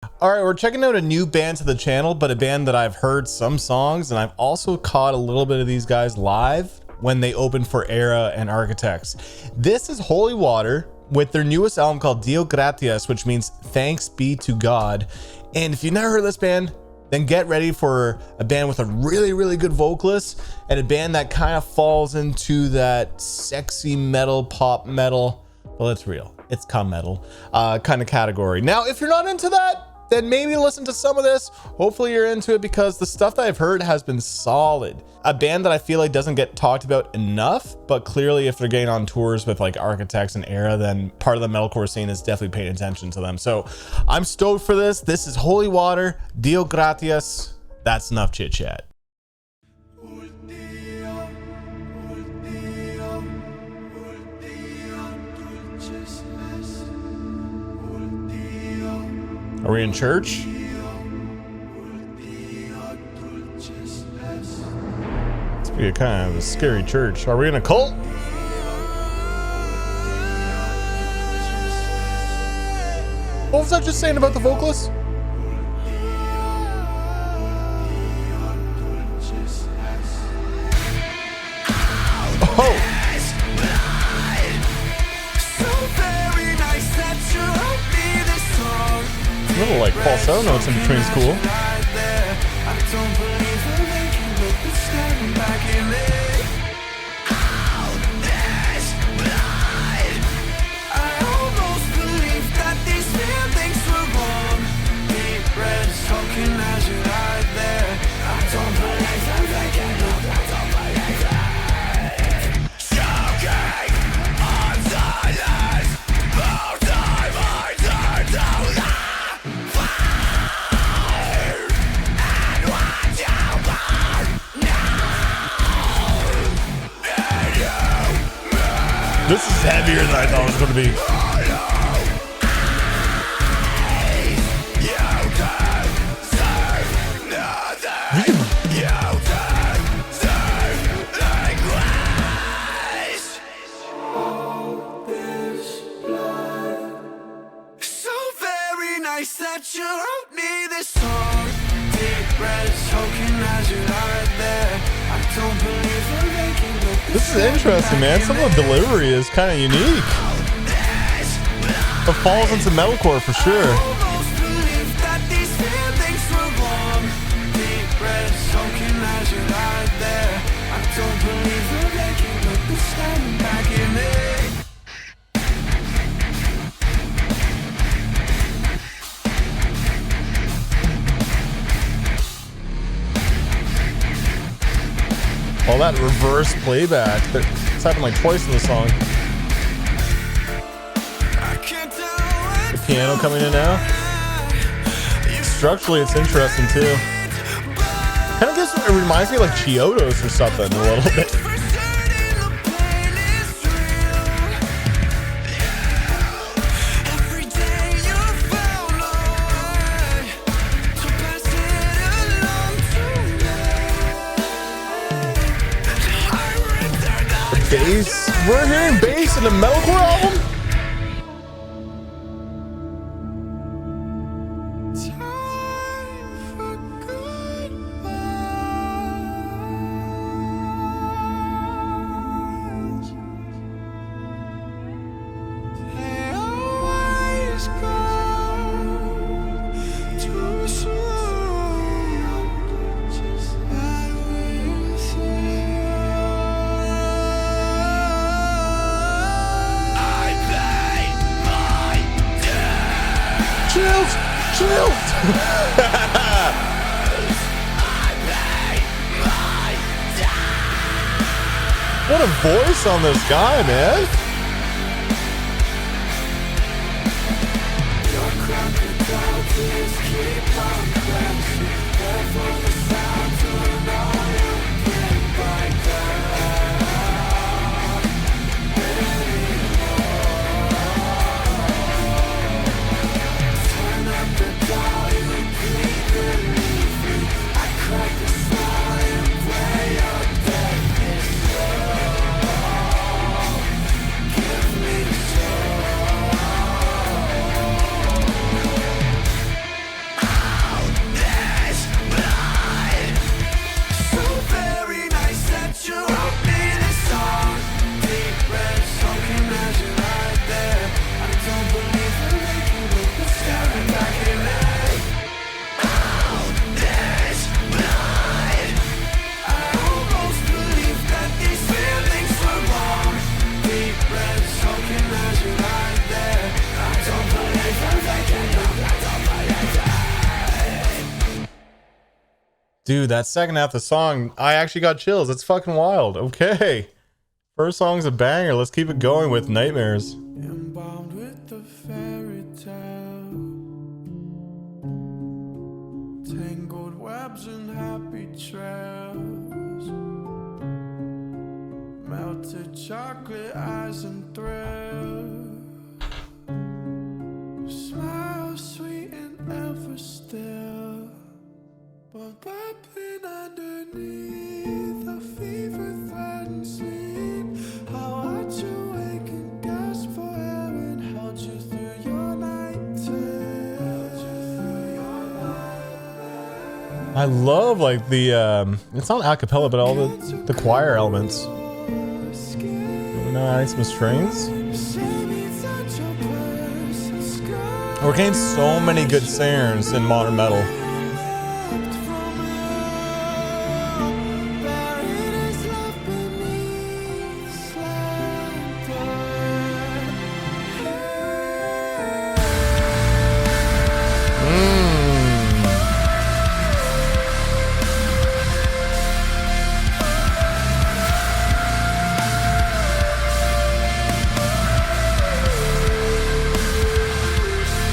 All right, we're checking out a new band to the channel, but a band that I've heard some songs, and I've also caught a little bit of these guys live when they opened for Era and Architects. This is Holywatr with their newest album called Dio Gratias, which means thanks be to God. And if you've never heard this band, then get ready for a band with a really, really good vocalist and a band that kind of falls into that sexy metal, pop metal. Well, it's real. It's cum metal kind of category. Now, if you're not into that, then maybe listen to some of this. Hopefully you're into it because the stuff that I've heard has been solid. A band that I feel like doesn't get talked about enough, but clearly if they're getting on tours with like Architects and Era, then part of the metalcore scene is definitely paying attention to them. So I'm stoked for this. This is Holywatr, Dio Gratias. That's enough chit chat. Are we in church? It's be a kind of a scary church. Are we in a cult? What was I just saying about the vocalist? Oh! Little like falsetto notes in between is cool. This is heavier than I thought it was going to be. So very nice that you wrote me this song. Deep breath, choking as you lie there. I don't believe we're making it. This is interesting, man. Some of the delivery is kind of unique. It falls into metalcore for sure. All that reverse playback. It's happened like twice in the song. The piano coming in now. Structurally, it's interesting too. Kind of gives, it reminds me of like Chiodos or something a little bit. Bass. We're hearing bass in a metalcore album? Chilled. What a voice on this guy, man. Dude, that second half of the song, I actually got chills. It's fucking wild. Okay. First song's a banger. Let's keep it going with Nightmares. Embalmed with the fairy tale, tangled webs and happy trails, melted chocolate eyes and thrills, smile sweet and ever still, but bubbling underneath a fever threatened sleep. I watch you wake and gasp for air and held you through your night terror. I love like the it's not a cappella, but all the choir elements. You know, adding some strings. We're getting so many good singers in modern metal.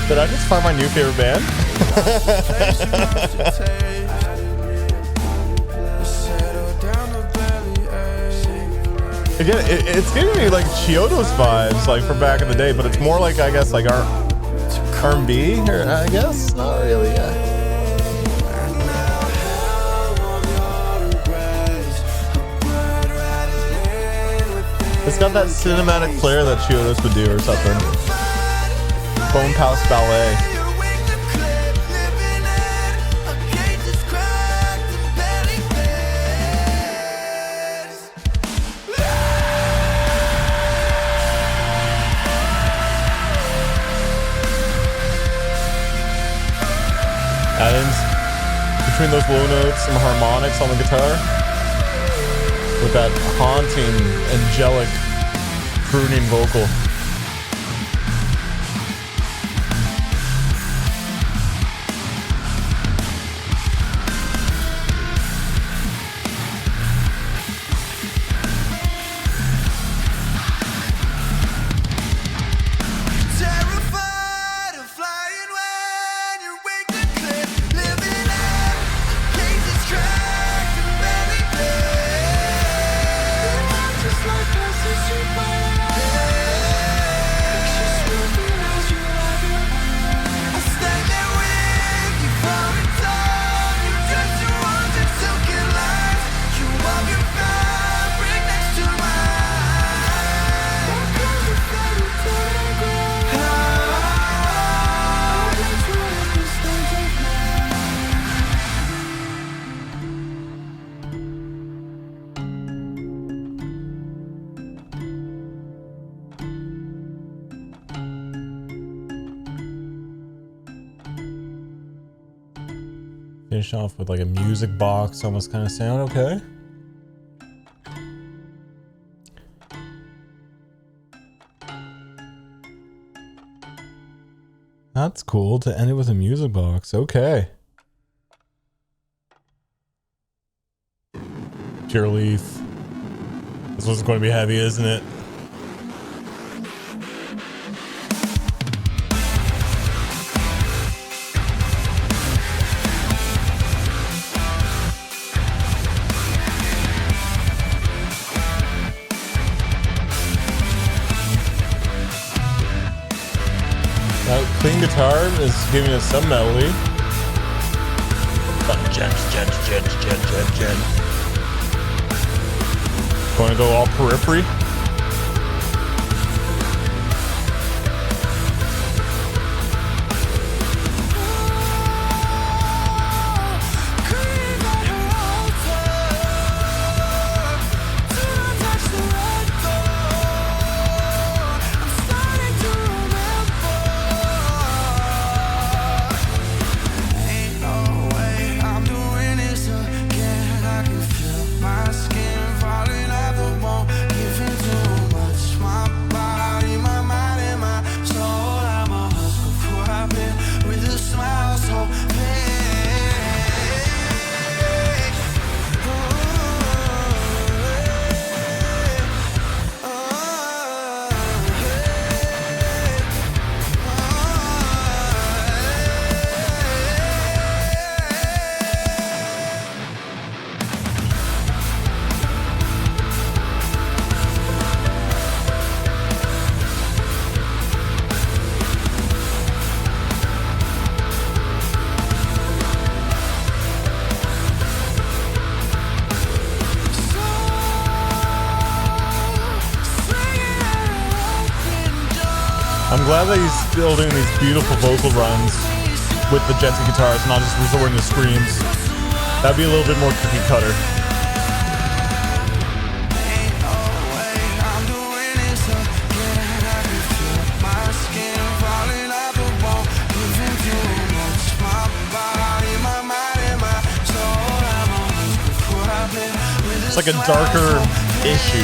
Did I just find my new favorite band? Again, it's giving me like Chiodos vibes, like from back in the day, but it's more like, I guess, like R&B, or I guess not really. Yeah. It's got that cinematic flair that Chiodos would do, or something. Bone Palace Ballet. Add-ins between those low notes, some harmonics on the guitar, with that haunting, angelic, crooning vocal. Finish off with like a music box almost kind of sound. Okay. That's cool to end it with a music box. Okay. Pure Leaf. This one's going to be heavy, isn't it? That clean guitar is giving us some melody. But gen. Going to go all periphery. My skin falling off the bone, giving I'm glad that he's still doing these beautiful vocal runs with the Jensen guitars, not just resorting to screams. That'd be a little bit more cookie cutter. It's like a darker Issues.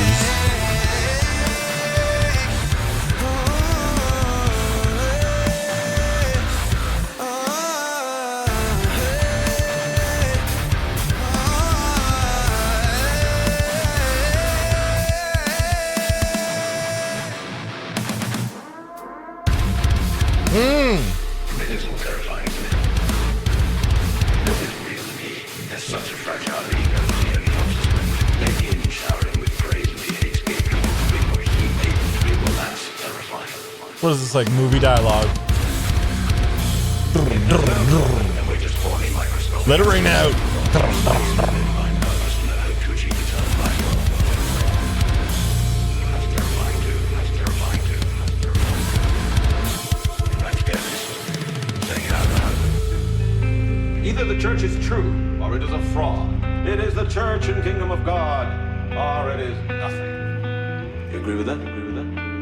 It isn't terrifying, isn't it? What is real to me has such a fragile ego that he only helps us when maybe in showering with praise and he hates being comfortable or he may be, well, that's terrifying. What is this, like movie dialogue? And we're just horny microscope. Let it rain out. Either the church is true, or it is a fraud. It is the church and kingdom of God, or it is nothing. You agree with that? Agree with that? Agree with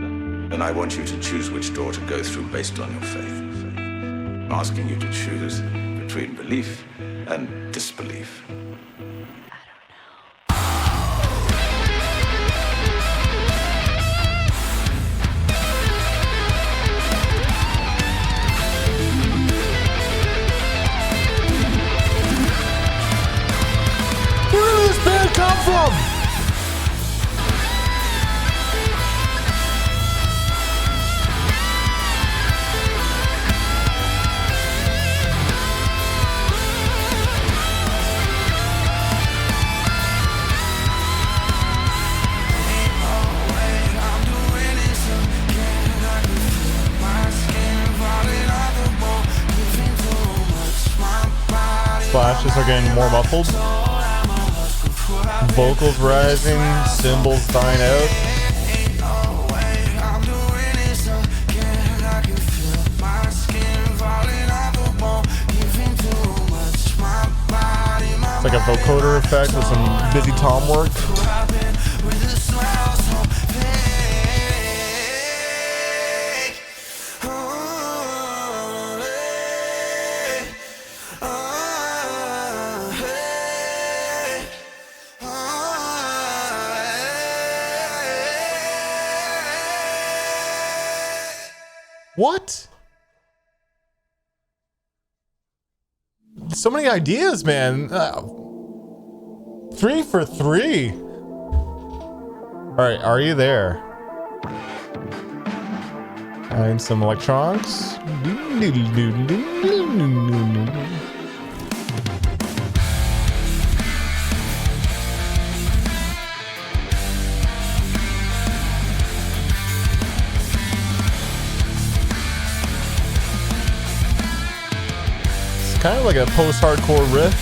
that? Then I want you to choose which door to go through based on your faith. I'm asking you to choose between belief and disbelief. Where did this band come from? Flashes are getting more muffled. Vocals rising, cymbals dying out. It's like a vocoder effect with some busy tom work. What? So many ideas, man. 3 for 3. All right, are you there? And some electronics. Kind of like a post-hardcore riff.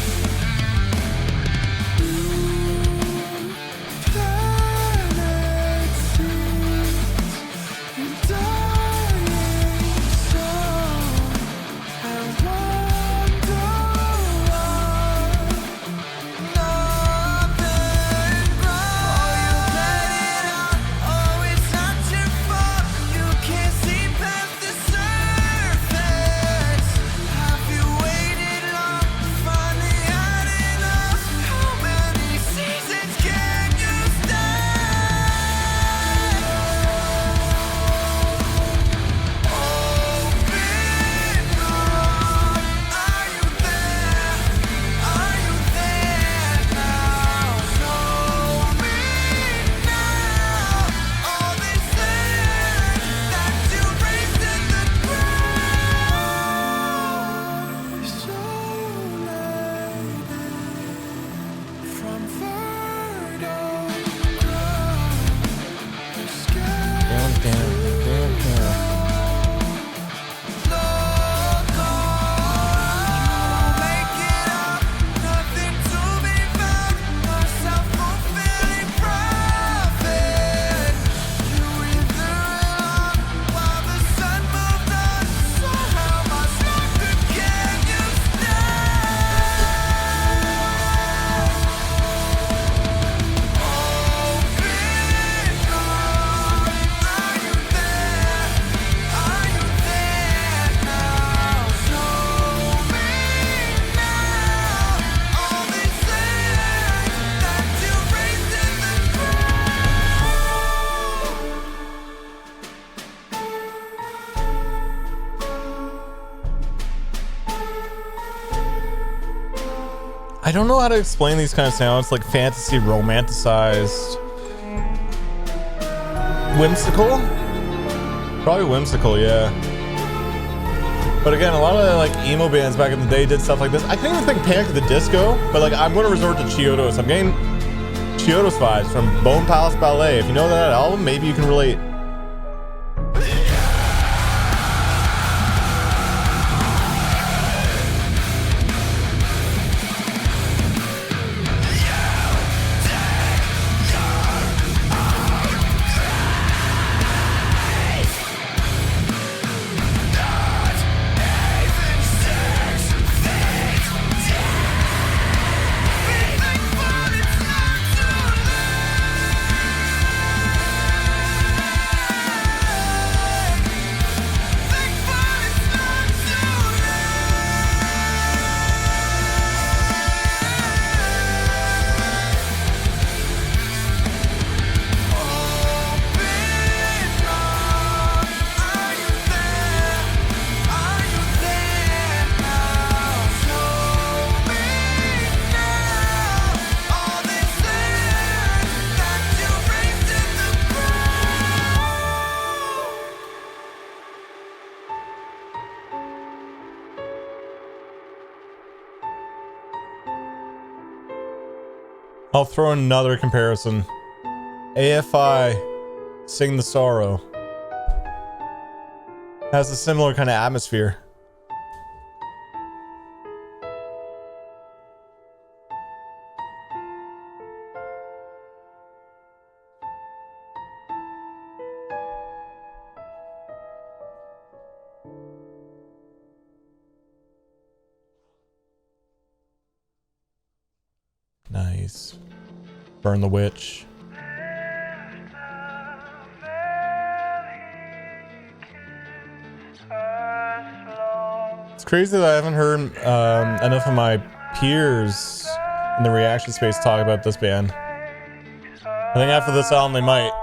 I don't know how to explain these kind of sounds, like fantasy, romanticized, whimsical. Probably whimsical, yeah. But again, a lot of like emo bands back in the day did stuff like this. I can't even think Panic at the Disco, but like I'm going to resort to Chiodos. I'm getting Chiodos vibes from Bone Palace Ballet. If you know that album, maybe you can relate. I'll throw another comparison. AFI, Sing the Sorrow. Has a similar kind of atmosphere. Nice. Burn the Witch. It's crazy that I haven't heard enough of my peers in the reaction space talk about this band. I think after this album they might.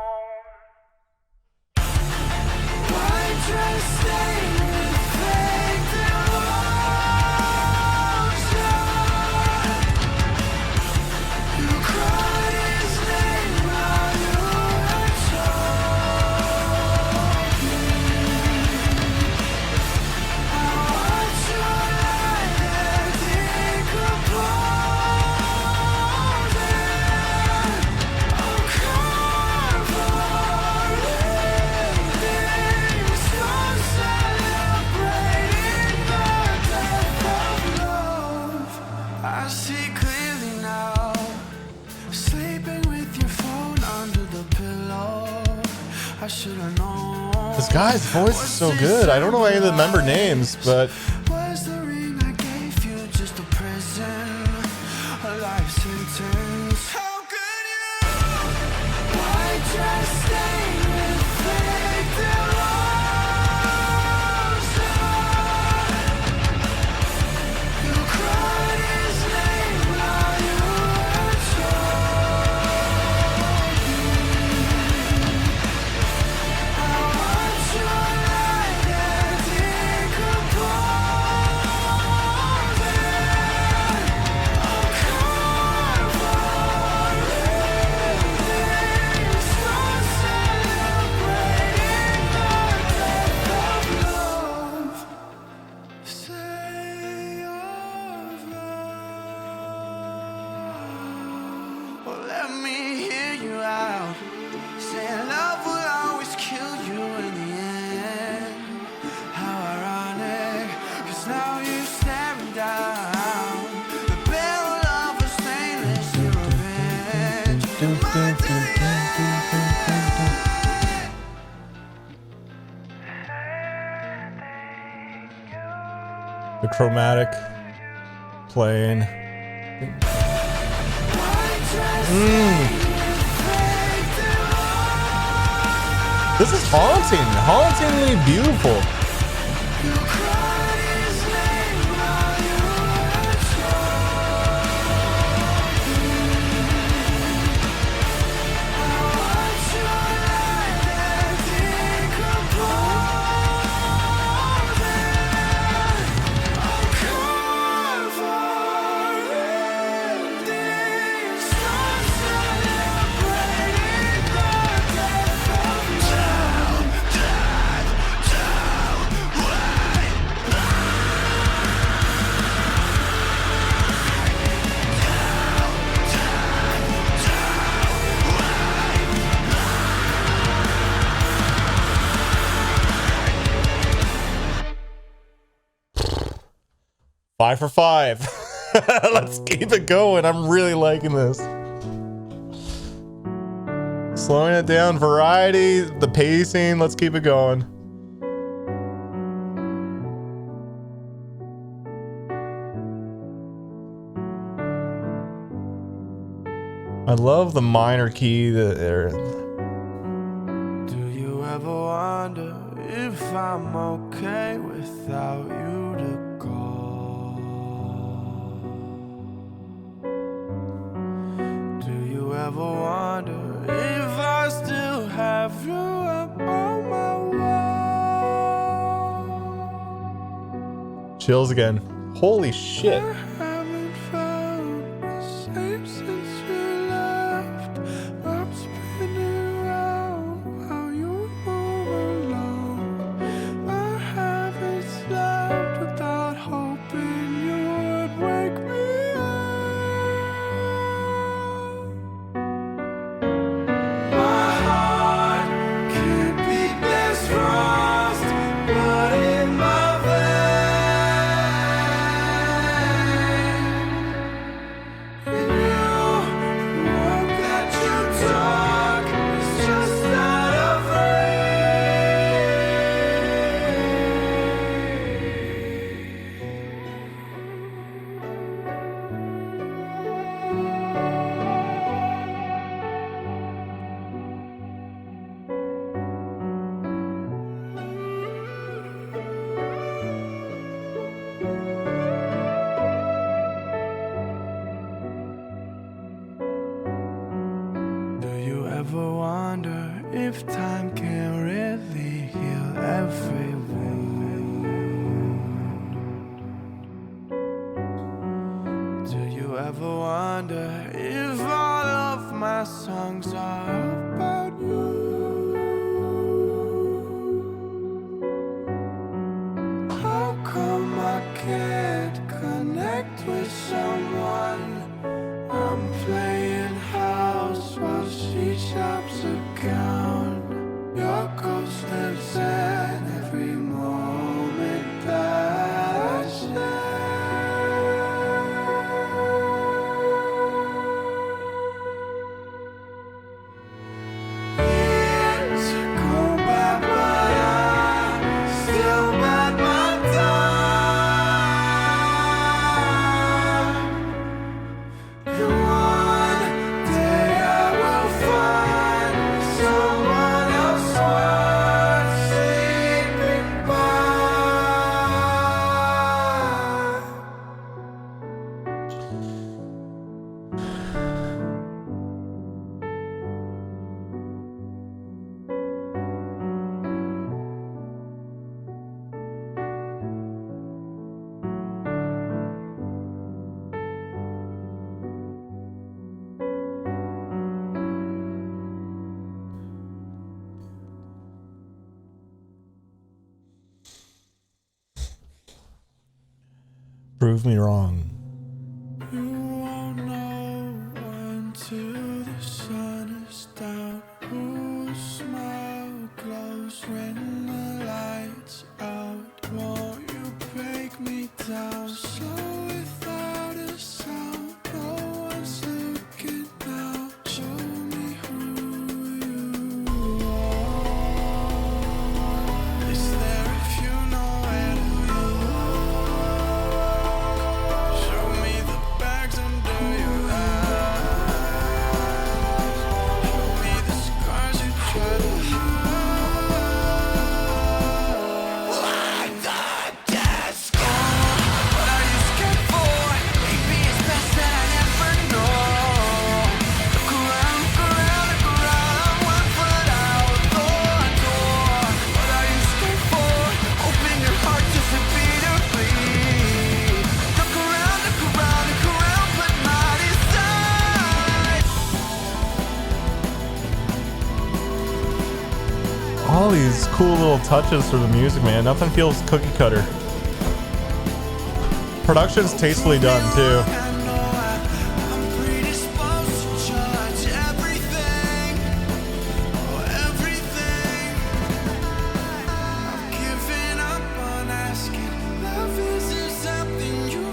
This guy's voice is so good. I don't know any of the member names, but the chromatic playing. This is hauntingly beautiful. 5 for 5. Let's keep it going. I'm really liking this. Slowing it down, variety, the pacing. Let's keep it going. I love the minor key that they're in. Do you ever wonder if I'm okay without you to call? Do you ever wonder if I still have you up on my wall? Chills again. Holy shit. I haven't found the same since you left. I'm spinning around while you move along. I haven't slept without hoping you would wake me up. My heart can't beat this frost, but in my veins. And you, the one that you took is just out of Do you ever wonder if time can really heal every wound? Do you ever wonder if all of my songs are about you? How come I can't connect with someone? I'm playing house while she shops a gown. Your ghost lives in every moment that I share. Years go by, but I still bide my time. And one day I will find someone else worth sleeping by. Prove me wrong. You won't know until the sun is down. Whose smile glows when the lights out? Won't you break me down slow without a sound? No one's looking now. Show me who you are. Is there if you know where to go? Show me the bags under your eyes. Show me the scars you try to hide. Like the desk. What are you scared for? Maybe it's best that I never know. Look around, one foot out the door. What are you scared for? Open your heart just a bit of bleed. Look around, put mine aside. All these cool little touches for the music, man. Nothing feels cookie cutter. Production's tastefully done too. I know I'm predisposed to judge everything. Oh, everything. I've given up on asking. Love isn't something you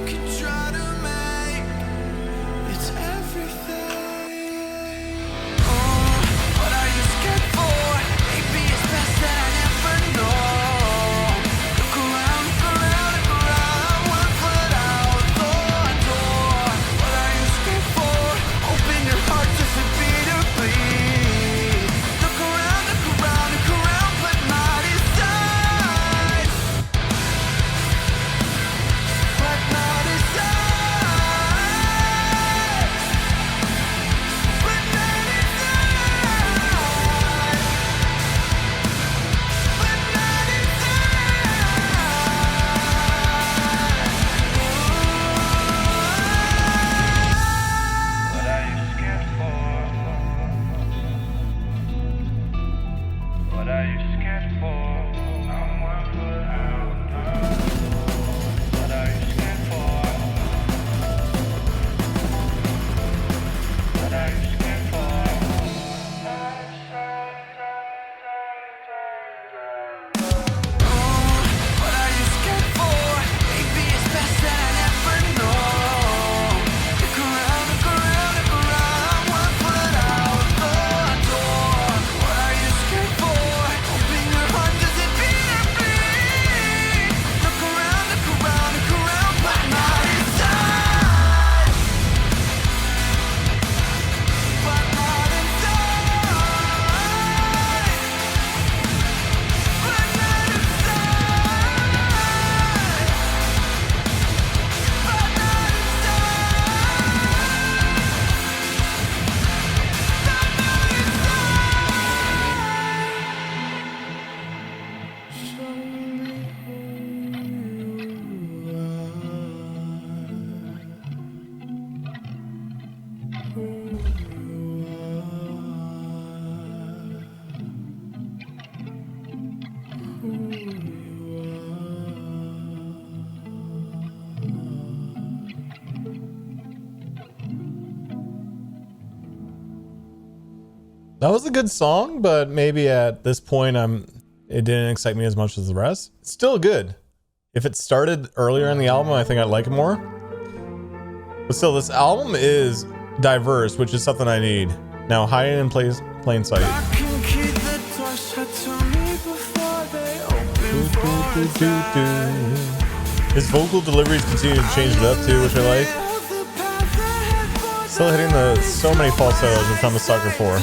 That was a good song, but maybe at this point it didn't excite me as much as the rest. It's still good. If it started earlier in the album, I think I'd like it more. But still, this album is diverse, which is something I need. Now, hiding in plain sight. His vocal deliveries continue to change it up too, which I like. Still hitting so many falsettos, which I'm a sucker for.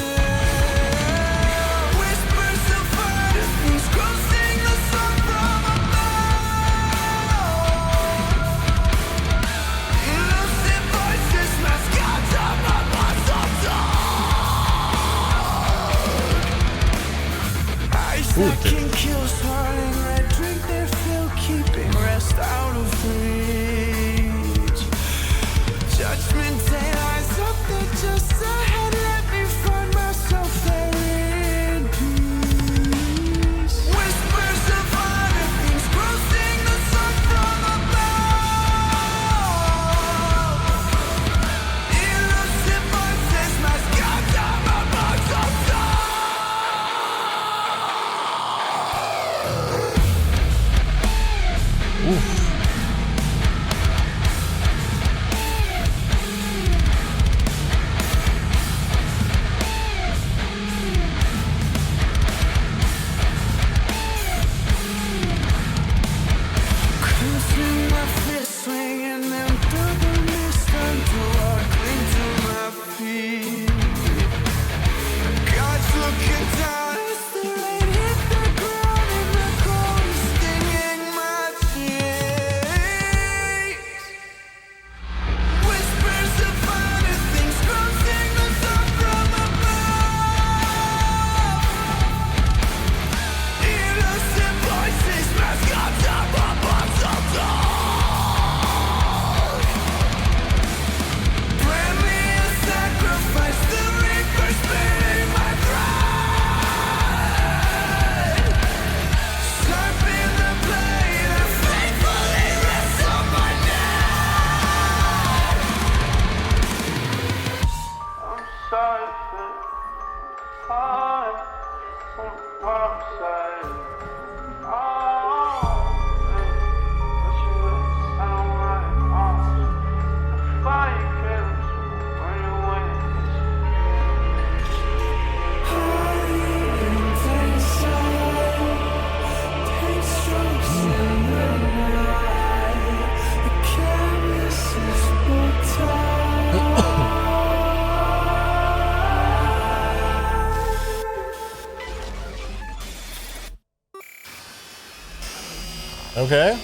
Okay.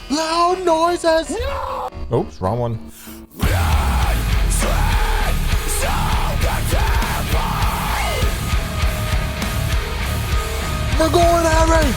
Loud noises. Oops, wrong one. We're going, Harry.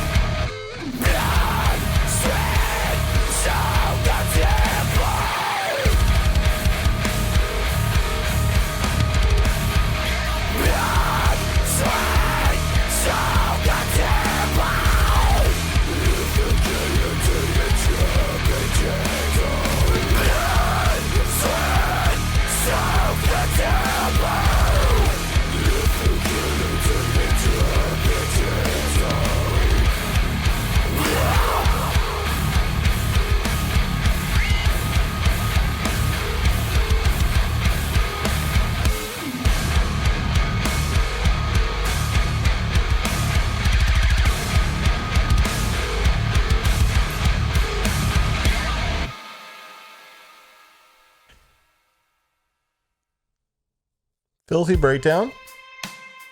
Filthy breakdown.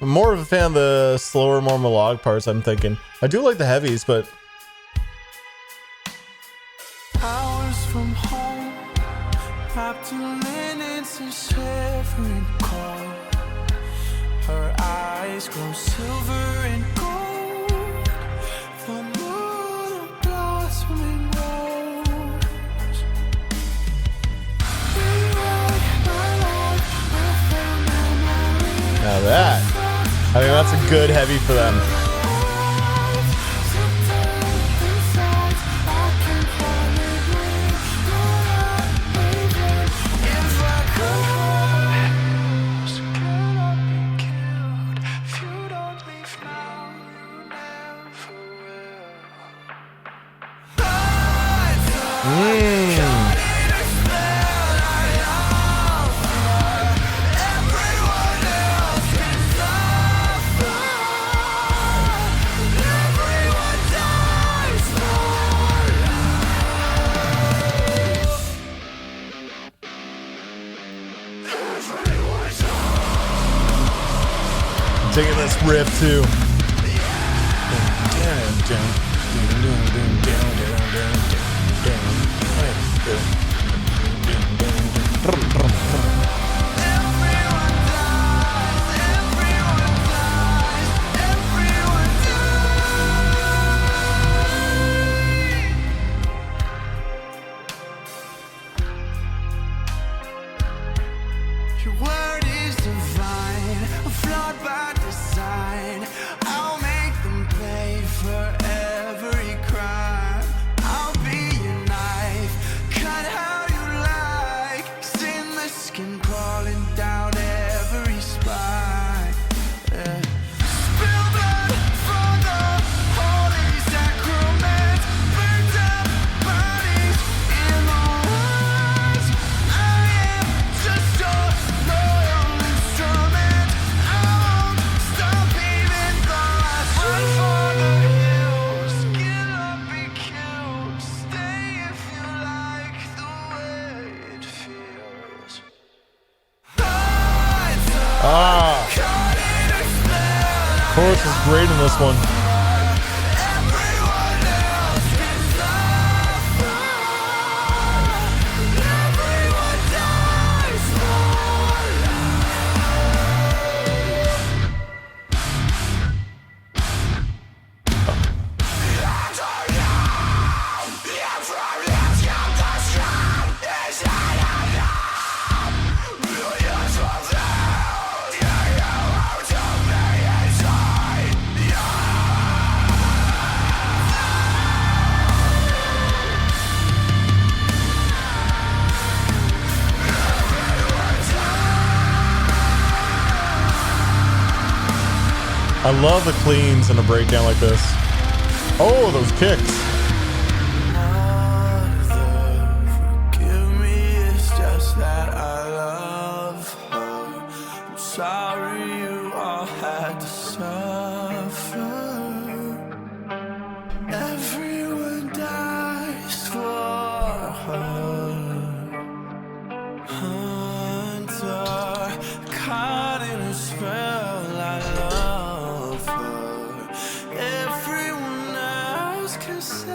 I'm more of a fan of the slower, more melodic parts, I'm thinking. I do like the heavies, but hours from home, wrapped in linens and shivering cold. Her eyes grow silver and gold. The moon of blossoming rose. Rewrite my life, I found my memory. now that, I think that's a good heavy for them. Taking this riff too. Your word is divine, flawed by design. I'll make them pay for every crime. I'll be your knife, cut how you like. Stainless skin crawling down every spine. Yeah. Spill blood for the holy sacrament. Burnt up bodies in the woods. I am just a loyal instrument. I won't stop even though I run for the hills. Get up, be cute. Stay if you like the way it feels. Ah, chorus is great in this one. Everyone else can suffer. Everyone dies for I love the cleans in a breakdown like this. Oh, those kicks. Forgive me, it's just that I love her. I'm sorry you all had to suffer. Everyone dies for her. Hunter, caught in a spell, I love her. Everyone else can suffer.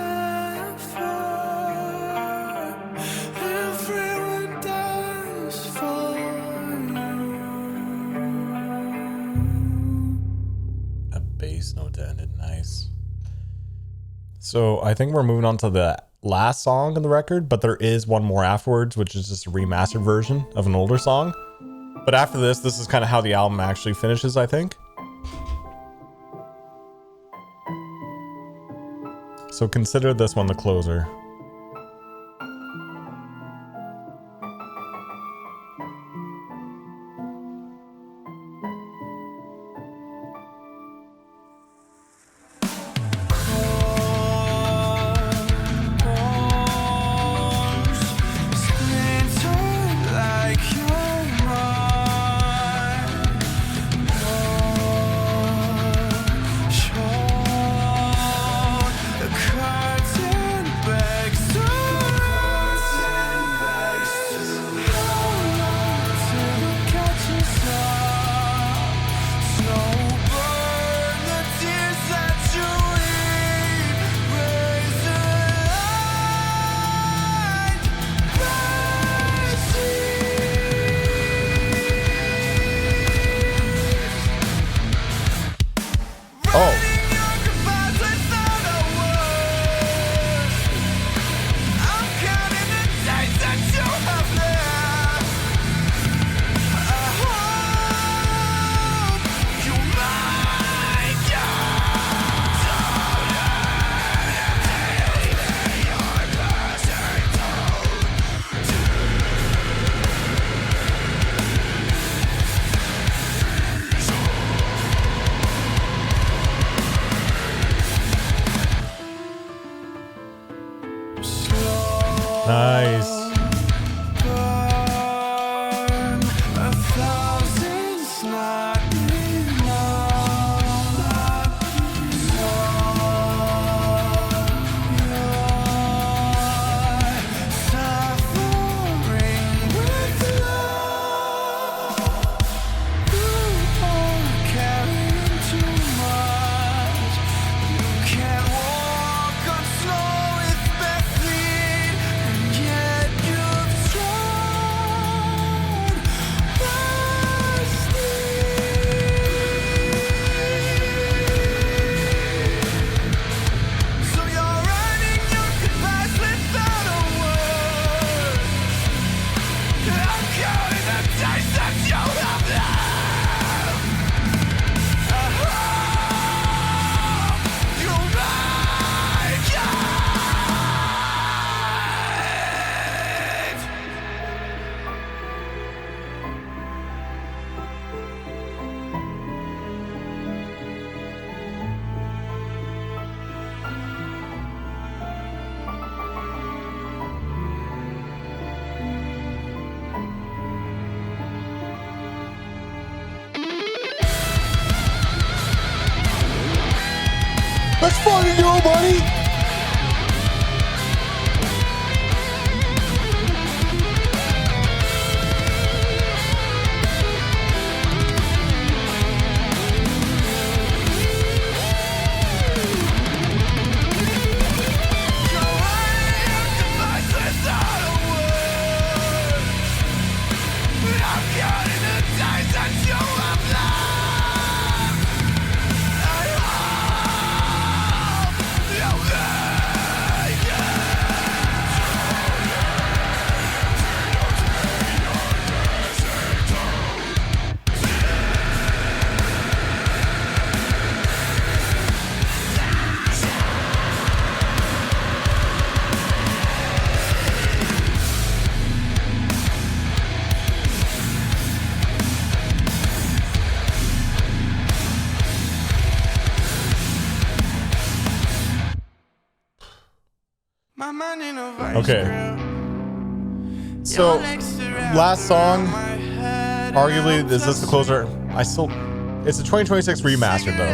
Everyone dies for you. A bass note to end it. Nice. So I think we're moving on to the last song on the record, but there is one more afterwards, which is just a remastered version of an older song. But after this is kind of how the album actually finishes, I think. So consider this one the closer. Curtain Okay. So, last song, arguably, is this the closer? It's a 2026 remastered though.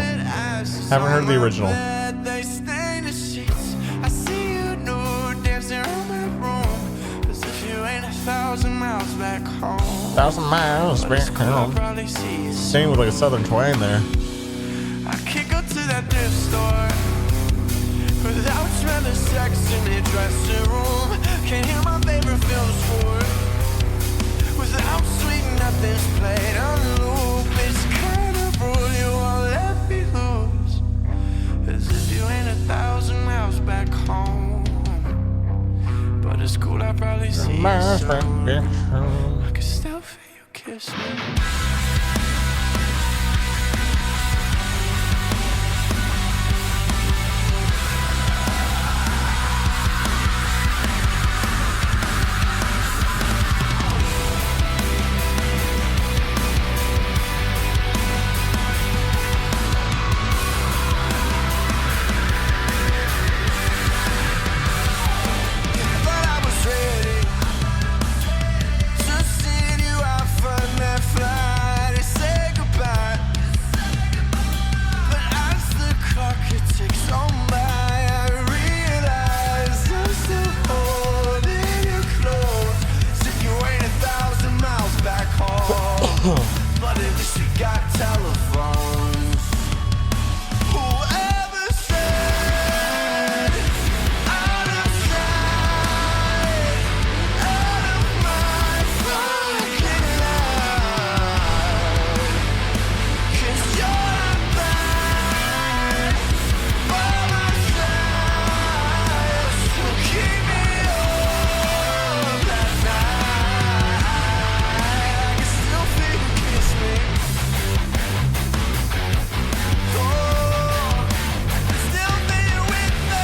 Haven't heard the original. Thousand miles back home. Singing with like a southern twang there. I can't go to that thrift store without smelling sex in the dressing room. Can't hear my favorite film score without sweet nothing's played on loop. It's kind of rule you won't let me lose, as if you ain't 1,000 miles back home. But it's cool, I probably see you soon. I can still feel you kiss me. But at least we got telephones. Whoever said out of sight, out of my fucking life, 'cause you're back by my side, so keep me up at night. I can still feel you kiss me. Oh, still feel you with me.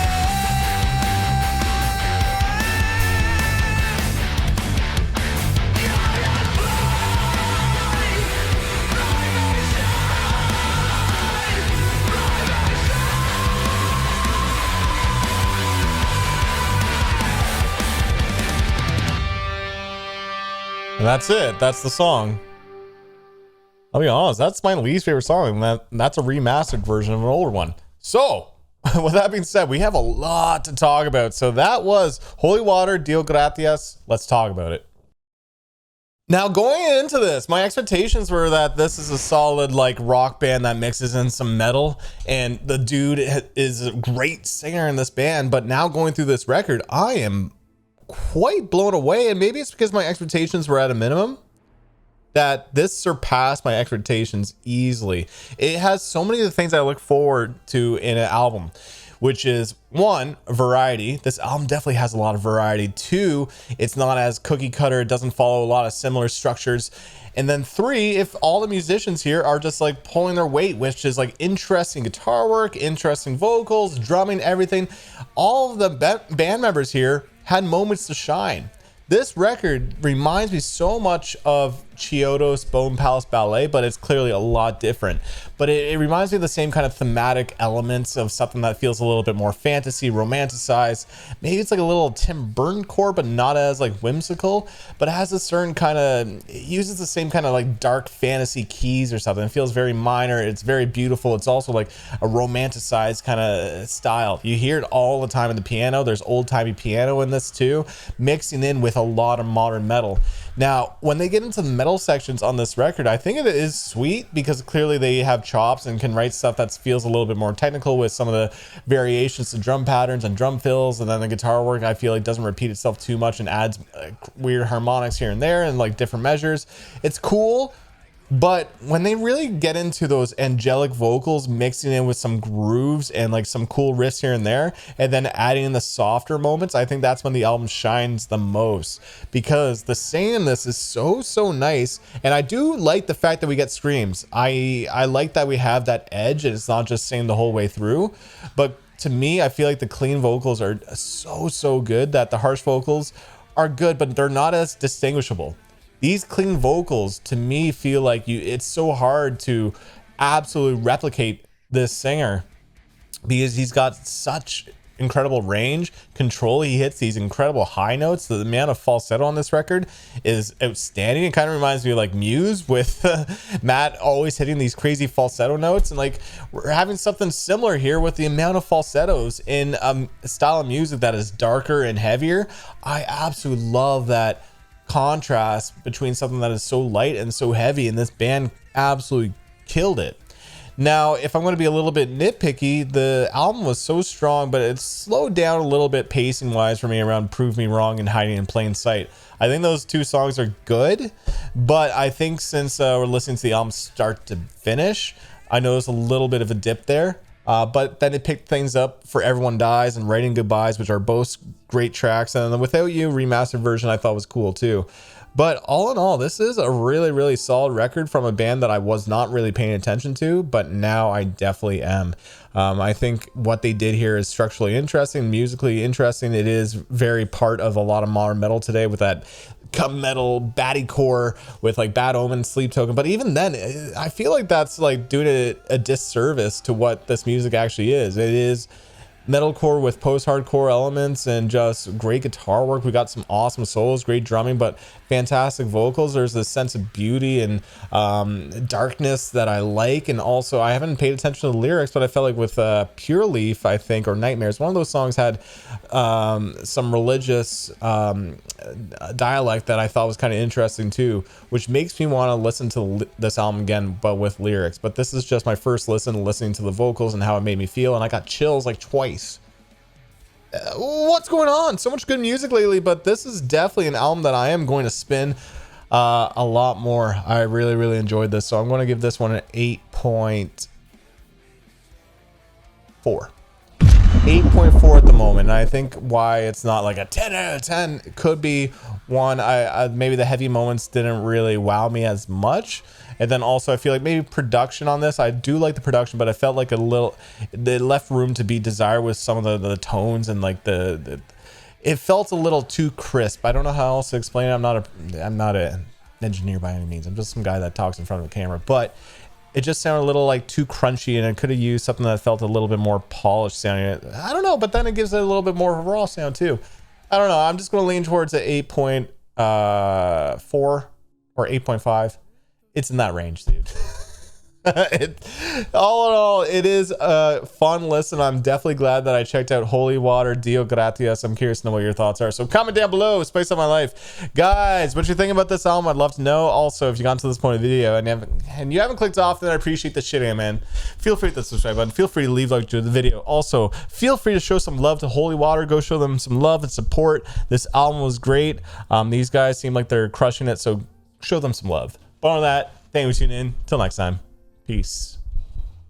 And that's it. That's the song. I'll be honest, that's my least favorite song. And that's a remastered version of an older one. So, with that being said, we have a lot to talk about. So that was Holywatr, Dio Gratias. Let's talk about it. Now, going into this, my expectations were that this is a solid like rock band that mixes in some metal, and the dude is a great singer in this band. But now going through this record, I am quite blown away, and maybe it's because my expectations were at a minimum, that this surpassed my expectations easily. It has so many of the things I look forward to in an album, which is one, variety. This album definitely has a lot of variety. Two, it's not as cookie cutter. It doesn't follow a lot of similar structures. And then three, if all the musicians here are just like pulling their weight, which is like interesting guitar work, interesting vocals, drumming, everything. All of the band members here had moments to shine. This record reminds me so much of Chiodo's Bone Palace Ballet, but it's clearly a lot different. But it reminds me of the same kind of thematic elements of something that feels a little bit more fantasy, romanticized. Maybe it's like a little Tim Burton core, but not as like whimsical. But it has a certain kind of, it uses the same kind of like dark fantasy keys or something. It feels very minor. It's very beautiful. It's also like a romanticized kind of style. You hear it all the time in the piano. There's old-timey piano in this too, mixing in with a lot of modern metal. Now, when they get into the metal sections on this record, I think it is sweet because clearly they have chops and can write stuff that feels a little bit more technical with some of the variations to drum patterns and drum fills. And then the guitar work, I feel like doesn't repeat itself too much and adds weird harmonics here and there and like different measures. It's cool. But when they really get into those angelic vocals, mixing in with some grooves and like some cool riffs here and there, and then adding in the softer moments, I think that's when the album shines the most, because the singing in this is so nice. And I do like the fact that we get screams. I like that we have that edge and it's not just singing the whole way through. But to me, I feel like the clean vocals are so good that the harsh vocals are good, but they're not as distinguishable. These clean vocals to me feel like it's so hard to absolutely replicate this singer because he's got such incredible range control. He hits these incredible high notes. The amount of falsetto on this record is outstanding. It kind of reminds me of like Muse with Matt always hitting these crazy falsetto notes, and like we're having something similar here with the amount of falsettos in a style of music that is darker and heavier. I absolutely love that contrast between something that is so light and so heavy, and this band absolutely killed it. Now, if I'm going to be a little bit nitpicky, the album was so strong, but it slowed down a little bit pacing wise for me around Prove Me Wrong and Hiding in Plain Sight. I think those two songs are good, but I think since we're listening to the album start to finish, I noticed a little bit of a dip there. But then it picked things up for Everyone Dies and Writing Goodbyes, which are both great tracks. And the Without You remastered version I thought was cool too. But all in all, this is a really, really solid record from a band that I was not really paying attention to, but now I definitely am. I think what they did here is structurally interesting, musically interesting. It is very part of a lot of modern metal today with that cum metal, baddie core with like Bad Omen, Sleep Token. But even then, I feel like that's like doing a disservice to what this music actually is. It is metalcore with post-hardcore elements and just great guitar work. We got some awesome solos, great drumming, but fantastic vocals. There's this sense of beauty and darkness that I like. And also, I haven't paid attention to the lyrics, but I felt like with Pure Leaf, I think, or Nightmares, one of those songs had some religious dialect that I thought was kind of interesting too, which makes me want to listen to this album again, but with lyrics. But this is just my first listen, listening to the vocals and how it made me feel, and I got chills like twice. What's going on? So much good music lately, but this is definitely an album that I am going to spin a lot more. I really enjoyed this, so I'm going to give this one an 8.4. 8.4 at the moment. And I think why it's not like a 10 out of 10 it could be one, I maybe the heavy moments didn't really wow me as much. And then also I feel like maybe production on this, I do like the production, but I felt like they left room to be desired with some of the tones, and like it felt a little too crisp. I don't know how else to explain it. I'm not an engineer by any means. I'm just some guy that talks in front of a camera, but it just sounded a little like too crunchy, and it could have used something that felt a little bit more polished sounding. I don't know, but then it gives it a little bit more of a raw sound too. I don't know. I'm just going to lean towards an 8.4 or 8.5. It's in that range, dude. All in all, it is a fun listen. I'm definitely glad that I checked out Holywatr, Dio Gratias. I'm curious to know what your thoughts are. So comment down below, Spice Up My Life. Guys, what you think about this album? I'd love to know. Also, if you got to this point of the video and you haven't clicked off, then I appreciate the shit, man. Feel free to hit the subscribe button. Feel free to leave a like to the video. Also, feel free to show some love to Holywatr. Go show them some love and support. This album was great. These guys seem like they're crushing it, so show them some love. But on that, thank you for tuning in. Till next time. Peace.